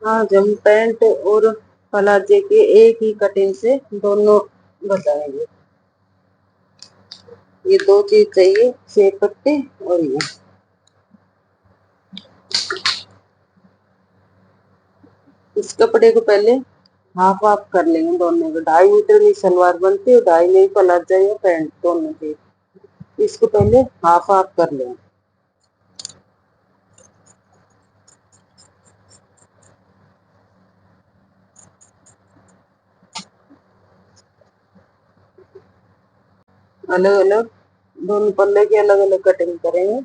आज हम पैंट और प्लाजे के एक ही कटिंग से दोनों बताएंगे। ये दो चीज चाहिए, सेब पत्ते और ये। इस कपड़े को पहले हाफ हाफ कर लेंगे दोनों को। 2.5 मीटर में सलवार बनती है, 2.5 में प्लाजा या पैंट दोनों के। इसको पहले हाफ हाफ कर लेंगे। अलग अलग दोनों पल्ले की अलग अलग कटिंग करेंगे,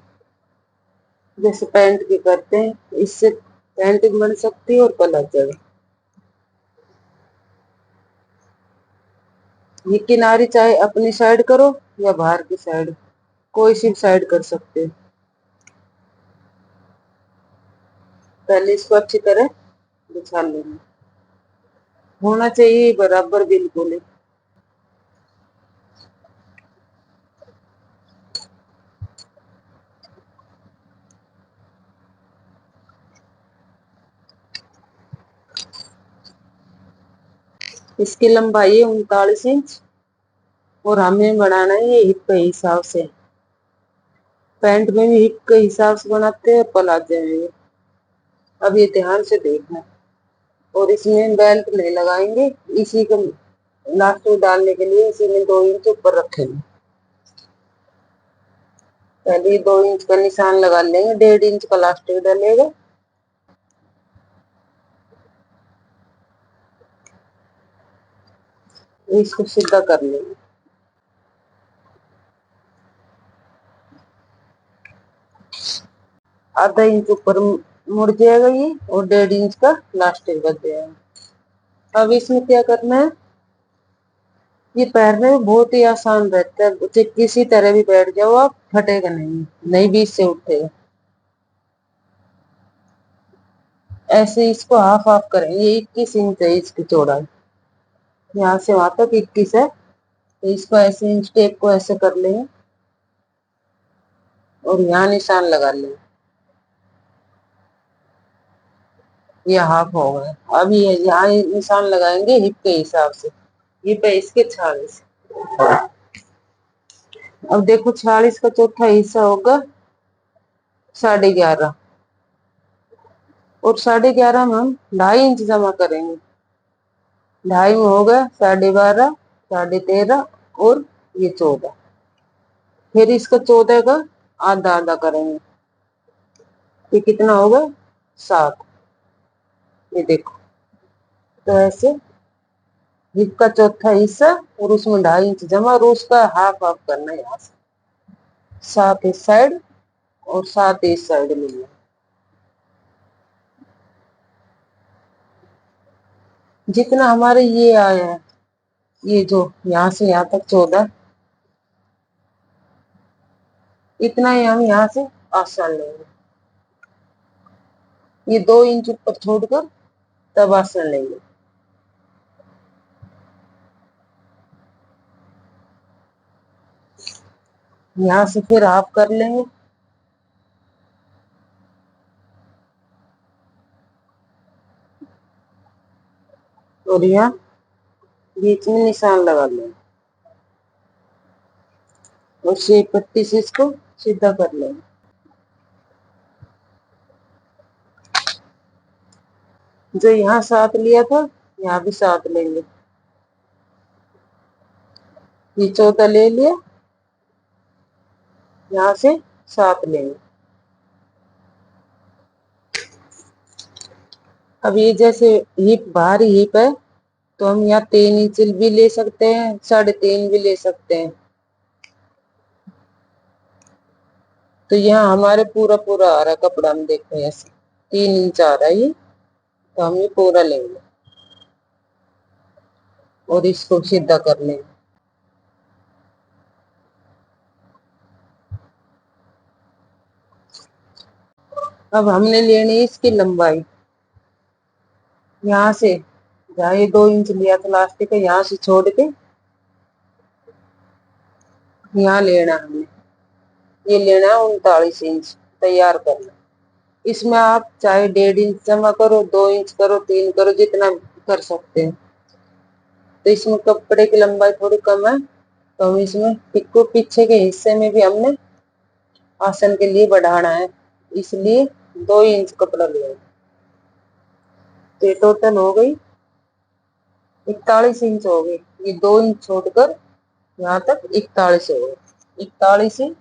जैसे पैंट की करते हैं। इससे पैंट भी बन सकती है और प्लाजा भी। ये किनारी चाहे अपनी साइड करो या बाहर की साइड, कोई सी साइड कर सकते हो। पहले इसको अच्छी तरह बिछा लेंगे, होना चाहिए बराबर बिल्कुल। इसकी लंबाई है 39 इंच और हमें बनाना है ये हिप के हिसाब से। पैंट में भी हिप के हिसाब से बनाते हैं, प्लाजे में भी। अब ये ध्यान से देखना। और इसमें बेल्ट नहीं लगाएंगे, इसी को लास्ट में डालने के लिए इसी में 2 इंच ऊपर रखेंगे। पहले 2 इंच का निशान लगा लेंगे, 1.5 इंच का प्लास्टिक डालेगा। इसको सीधा कर लेंगे। आधा इंच ऊपर मुड़ जाएगा ये, और 1.5 इंच का प्लास्टिक बच जाएगा। अब इसमें क्या करना है, ये पहनने में बहुत ही आसान रहता है। किसी तरह भी बैठ जाओ आप, फटेगा नहीं, नहीं बीच से उठेगा। ऐसे इसको हाफ हाफ करेंगे। ये 21 इंच है इसकी चौड़ाई, यहाँ से वहां तक 21 है। तो इसको ऐसे इंच टेप को ऐसे कर लेंगे और यहाँ निशान लगा लेंगे। ये हाफ हो गया। अब ये यहाँ निशान लगाएंगे हिप के हिसाब से। हिप है इसके 46। अब देखो 46 का चौथा हिस्सा होगा 11.5, और 11.5 में हम 2.5 इंच जमा करेंगे। 2.5 में होगा 12.5, 13.5 और ये 14। फिर इसका 14 का आधा आधा करेंगे, ये कितना होगा 7। ये देखो, तो ऐसे हिप का चौथा हिस्सा और उसमें 2.5 इंच जमा, और उसका हाफ हाफ करना है। यहाँ से 7 इस साइड और 7 इस साइड मिलना। जितना हमारे ये आया है, ये जो यहाँ से यहाँ तक 14, इतना ही हम यहाँ से आसान लेंगे। ये 2 इंच ऊपर छोड़कर तब आसन लेंगे। यहाँ से फिर हाफ कर लेंगे, और यहाँ बीच में निशान लगा लेंगे, और शेप पट्टी से इसको सीधा कर लेंगे। जो यहाँ 7 लिया था, यहाँ भी 7 लेंगे। ये 14 ले लिया, यहाँ से 7 लेंगे। अब ये जैसे हिप बाहरी हिप है, तो हम यहाँ 3 इंच भी ले सकते हैं, 3.5 भी ले सकते हैं। तो यहाँ हमारे पूरा पूरा आ रहा है कपड़ा, हम देखते हैं ऐसे 3 इंच आ रहा है ये, तो हम ये पूरा लेंगे और इसको सीधा कर लेंगे। अब हमने लेनी है इसकी लंबाई। यहाँ से जहाँ ये 2 इंच लिया था प्लास्टिक का, यहाँ से छोड़ के यहाँ लेना हमने, ये लेना है 39 इंच तैयार करना। इसमें आप चाहे 1.5 इंच जमा करो, 2 इंच करो, 3 करो, जितना कर सकते हैं। तो इसमें कपड़े की लंबाई थोड़ी कम है, तो हम इसमें पिको पीछे के हिस्से में भी हमने आसन के लिए बढ़ाना है, इसलिए 2 इंच कपड़ा लिया। तो ये टोटल हो गई 41 इंच हो गई। ये 2 इंच छोड़कर यहाँ तक 41 हो गए। 41 ही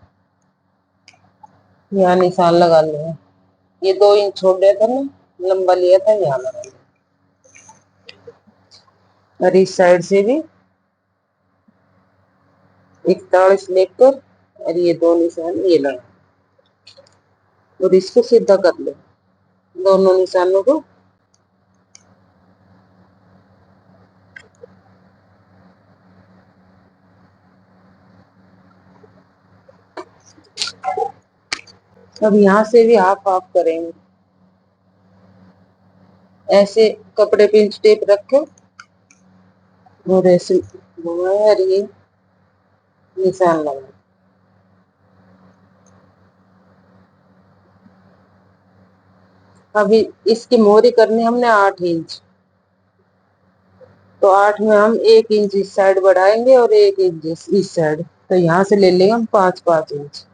यहाँ निशान लगा लिया। ये 2 इंच छोड़ दिया था ना, लंबा लिया था, यहाँ लगा लिया। और इस साइड से भी 41 लेकर और ये 2 निशान ये लगा और इसको सीधा कर ले, दोनों निशानों को। अब यहाँ से भी हाफ हाफ करेंगे, ऐसे कपड़े पे इंच टेप रखे और ऐसे घुमाए और ये निशान लगाए। अभी इसकी मोहरी करनी हमने 8 इंच, तो 8 में हम 1 इंच इस साइड बढ़ाएंगे और 1 इंच इस साइड, तो यहाँ से ले लेंगे हम 5-5 इंच।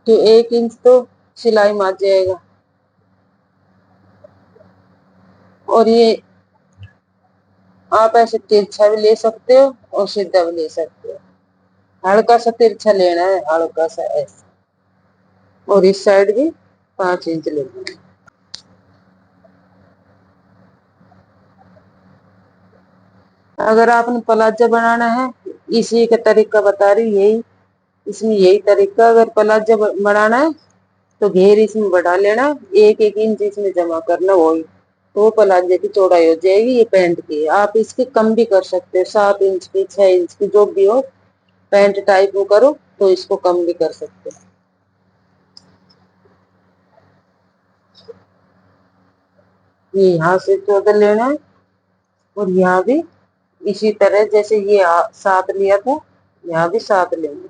तो 1 इंच तो सिलाई में आ जाएगा। और ये आप ऐसे तिरछा भी ले सकते हो और सीधा भी ले सकते हो, हल्का सा तिरछा लेना है, हल्का सा ऐसे। और इस साइड भी 5 इंच लेना है। अगर आपने प्लाजा बनाना है, इसी का तरीका बता रही, यही इसमें यही तरीका। अगर प्लाजा बनाना है तो घेर इसमें बढ़ा लेना, 1-1 इंच इसमें जमा करना, वही तो प्लाजे की चौड़ाई हो जाएगी। ये पैंट की, आप इसकी कम भी कर सकते हो, 7 इंच की, 6 इंच की, जो भी हो। पैंट टाइप में करो तो इसको कम भी कर सकते हो। ये यहाँ से 14 लेना है और यहाँ भी इसी तरह, जैसे ये 7 लिया था, यहाँ भी 7 लेंगे।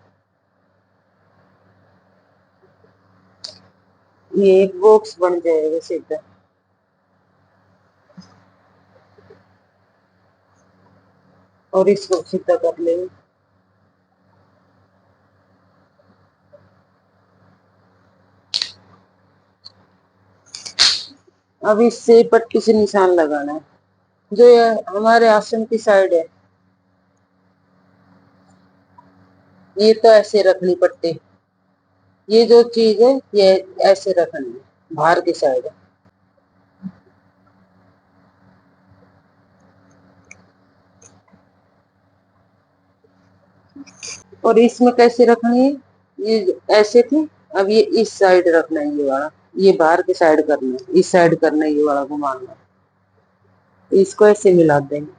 ये एक बॉक्स बन जाएगा सीधा। और इसको सीधा कर लेंगे। अब इससे पट्टी से निशान लगाना है, जो ये हमारे आसन की साइड है। ये तो ऐसे रखनी पट्टी, ये जो चीज है ये ऐसे रखनी है, बाहर की साइड है। और इसमें कैसे रखनी है, ये ऐसे थी, अब ये इस साइड रखना है, ये वाला, ये बाहर की साइड करना है, इस साइड करना है, ये वाला घुमाना है। इसको ऐसे मिला देंगे।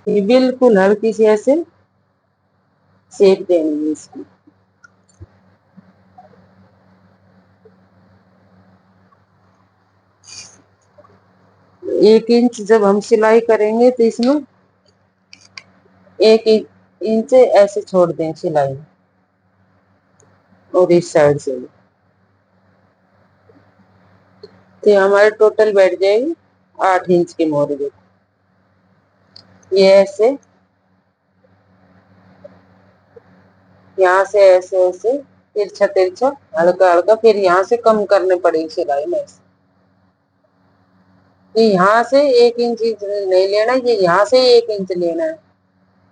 ये बिल्कुल हल्की सी ऐसे सेक देंगे इसको। 1 इंच जब हम सिलाई करेंगे तो इसमें 1 इंच ऐसे छोड़ दें सिलाई, और इस साइड से तो हमारे टोटल बैठ जाएगी 8 इंच की मोहरी। ये ऐसे यहाँ से ऐसे ऐसे तिरछा तिरछा, हल्का हल्का, फिर यहाँ से कम करने पड़ेगी सिलाई में। ये यहाँ से 1 इंच नहीं लेना, ये यहाँ से 1 इंच लेना है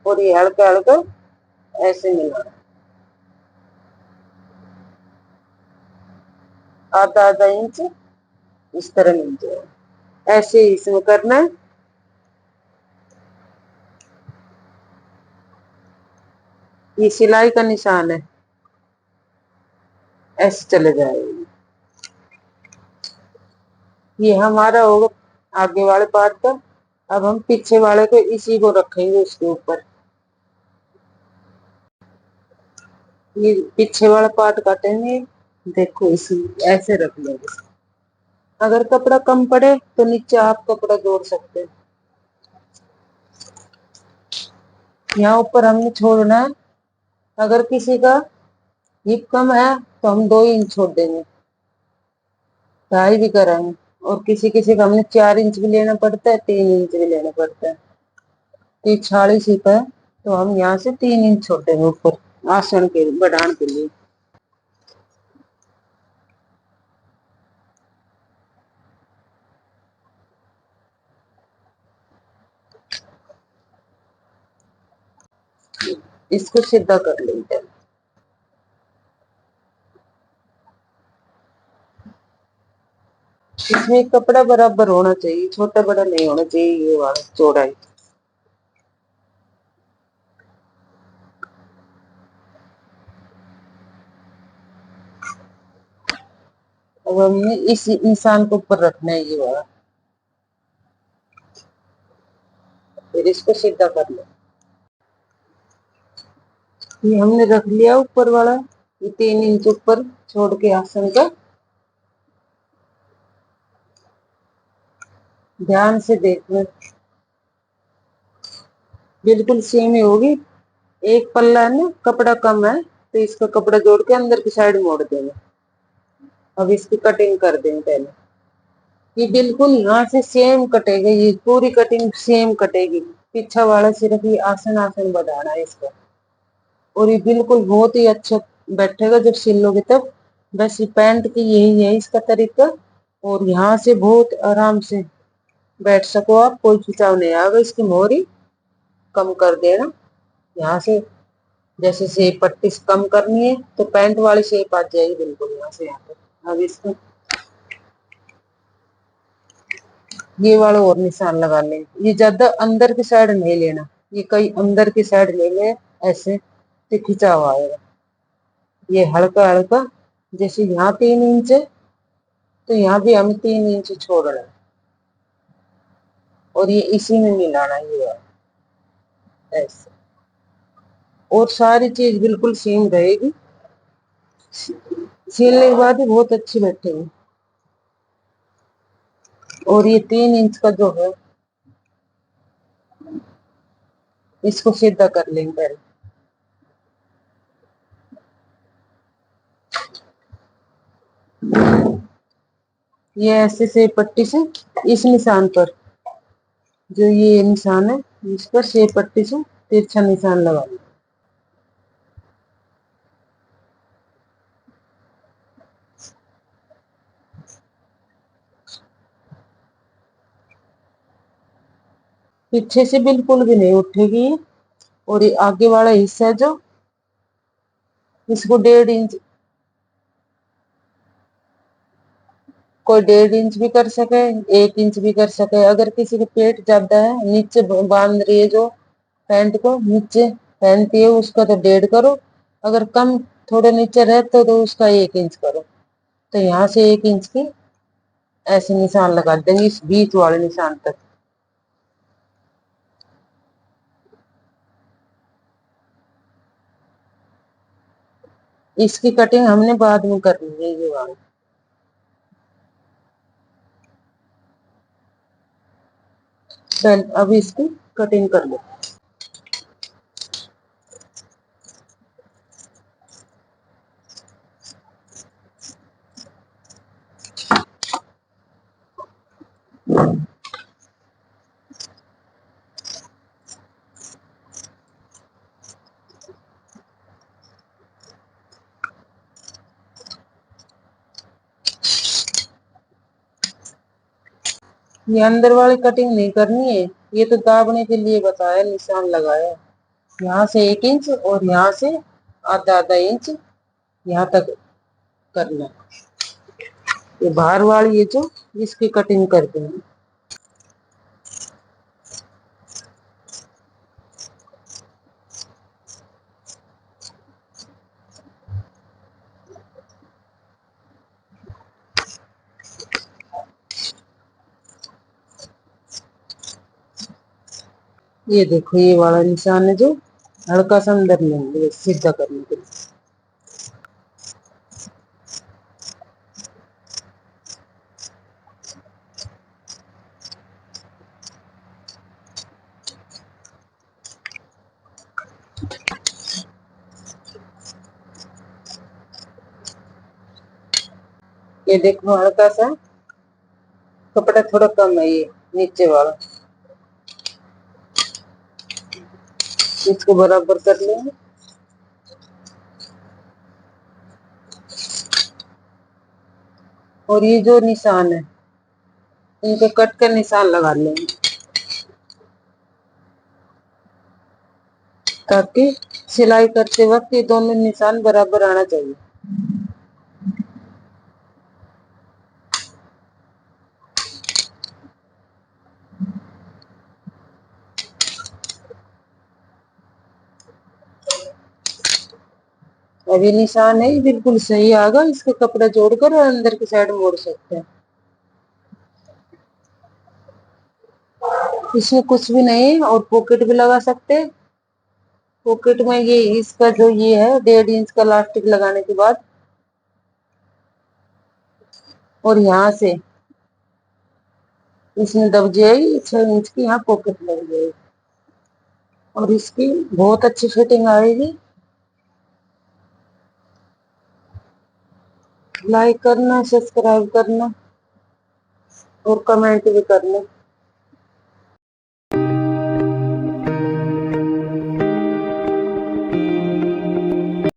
और ये हल्का हल्का ऐसे मिलाना, आधा आधा इंच इस तरह मिल जाएगा। ऐसे ही इसमें करना है। ये सिलाई का निशान है, ऐसे चले जाएगी। ये हमारा होगा आगे वाले पार्ट का। अब हम पीछे वाले को इसी को रखेंगे उसके ऊपर। ये पीछे वाला पार्ट काटेंगे, देखो इसी ऐसे रख लेंगे। अगर कपड़ा कम पड़े तो नीचे आप कपड़ा जोड़ सकते हैं। यहाँ ऊपर हमने छोड़ना है अगर किसी का हिप कम है तो हम 2 इंच छोड़ देंगे, 2.5 भी कराएंगे। और किसी किसी का हमने 4 इंच भी लेना पड़ता है, 3 इंच भी लेना पड़ता है। तो ये 46 हिप है तो हम यहाँ से 3 इंच छोड़ देंगे ऊपर आसन के बढ़ाने के लिए। इसको सीधा कर लेते हैं। इसमें कपड़ा बराबर होना चाहिए, छोटा बड़ा नहीं होना चाहिए ये वाला चौड़ाई। अब हमने इस निशान को ऊपर रखना है ये वाला, फिर इसको सीधा कर लो। ये हमने रख लिया ऊपर वाला, ये 3 इंच ऊपर छोड़ के आसन का। ध्यान से देखना, बिल्कुल सेम ही होगी। एक पल्ला है ना, कपड़ा कम है तो इसका कपड़ा जोड़ के अंदर की साइड मोड़ देंगे। अब इसकी कटिंग कर देंगे पहले। ये बिल्कुल यहाँ से सेम कटेगा, ये पूरी कटिंग सेम कटेगी। पीछा वाला सिर्फ ये आसन आसन बढ़ाना है इसका। और ये बिल्कुल बहुत ही अच्छा बैठेगा जब सिलोगे तब। बस ये पैंट की यही है इसका तरीका। और यहाँ से बहुत आराम से बैठ सको आप, कोई खिंचाव नहीं आएगा। इसकी मोहरी कम कर देना यहाँ से, जैसे शेप पट्टी से कम करनी है तो पैंट वाली शेप आ जाएगी बिल्कुल यहाँ से यहाँ तक। अब इसको ये वाला और निशान लगा लें। ये ज्यादा अंदर की साइड नहीं लेना, ये कई अंदर की साइड ले ले, ऐसे तो खिंचाव आएगा। ये हल्का हल्का, जैसे यहाँ 3 इंच है तो यहाँ भी हम 3 इंच छोड़ रहे हैं। और ये इसी में मिलाना ये वाला ऐसे। और सारी चीज बिल्कुल सेम रहेगी, सीलने के बाद ही बहुत अच्छी बैठेगी। और ये 3 इंच का जो है इसको सीधा कर लेंगे पहले। ये ऐसे से पट्टी से इस निशान पर, जो ये निशान है इस पर से पट्टी से तिरछा निशान लगा लें। पीछे से बिल्कुल भी नहीं उठेगी। और ये आगे वाला हिस्सा है जो, इसको 1.5 इंच, कोई 1.5 इंच भी कर सके, 1 इंच भी कर सके। अगर किसी के पेट ज्यादा है, नीचे बांध रही है जो पैंट को नीचे पहनती है उसका तो 1.5 करो। अगर कम थोड़े नीचे रहते तो उसका 1 इंच करो। तो यहाँ से 1 इंच की ऐसे निशान लगा देंगे इस बीच वाले निशान तक। इसकी कटिंग हमने बाद में करनी है ये वाली। अब इसकी कटिंग कर लो। ये अंदर वाली कटिंग नहीं करनी है, ये तो दाबने के लिए बताया, निशान लगाया। यहाँ से 1 इंच और यहाँ से आधा आधा इंच यहाँ तक करना। ये बाहर वाली है जो, इसकी कटिंग कर देंगे। ये देखो ये वाला निशान है जो हल्का सा अंदर लेंगे सीधा करने के लिए। ये देखो हल्का सा कपड़ा थोड़ा कम है, ये नीचे वाला, इसको बराबर कर लेंगे। और ये जो निशान है इनको कट कर निशान लगा लेंगे, ताकि सिलाई करते वक्त ये दोनों निशान बराबर आना चाहिए। अब ये निशान है, ये बिल्कुल सही आएगा। इसका कपड़ा जोड़कर और अंदर की साइड मोड़ सकते हैं। इसमें कुछ भी नहीं है, और पॉकेट भी लगा सकते हैं। पॉकेट में ये इसका जो ये है 1.5 इंच का इलास्टिक लगाने के बाद, और यहाँ से इसमें दब जाएगी 6 इंच की, यहाँ पॉकेट लग जाएगी और इसकी बहुत अच्छी फिटिंग आएगी। लाइक करना, सब्सक्राइब करना और कमेंट भी करना।